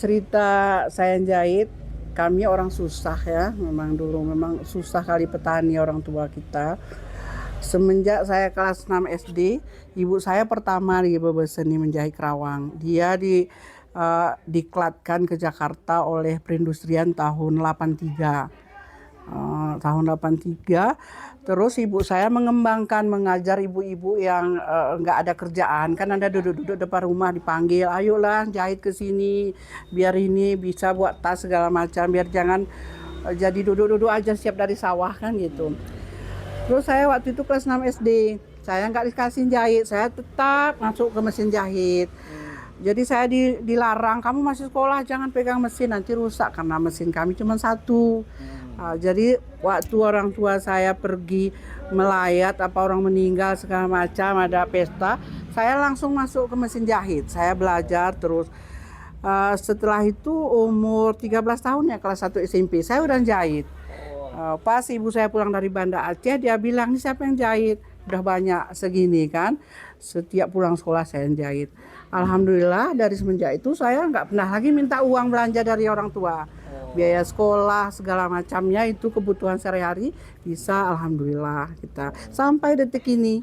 cerita saya jahit, kami orang susah ya, memang dulu memang susah kali petani orang tua kita. Semenjak saya kelas 6 SD, ibu saya pertama di Bebeseni menjahit kerawang. Dia diklatkan ke Jakarta oleh perindustrian tahun 83. Tahun 83. Terus ibu saya mengembangkan, mengajar ibu-ibu yang nggak ada kerjaan, kan ada duduk-duduk depan rumah dipanggil, ayolah jahit ke sini, biar ini bisa buat tas segala macam, biar jangan jadi duduk-duduk aja siap dari sawah kan gitu. Terus saya waktu itu kelas 6 SD, saya nggak dikasih jahit, saya tetap masuk ke mesin jahit. Jadi saya dilarang, kamu masih sekolah jangan pegang mesin nanti rusak karena mesin kami cuma satu. Jadi waktu orang tua saya pergi melayat apa orang meninggal segala macam ada pesta, saya langsung masuk ke mesin jahit. Saya belajar terus. Setelah itu umur 13 tahun ya kelas 1 SMP, saya udah jahit. Pas ibu saya pulang dari Banda Aceh, dia bilang, ini siapa yang jahit? Udah banyak segini kan. Setiap pulang sekolah saya yang jahit. Alhamdulillah dari semenjak itu saya nggak pernah lagi minta uang belanja dari orang tua. Biaya sekolah segala macamnya itu kebutuhan sehari-hari bisa alhamdulillah kita sampai detik ini.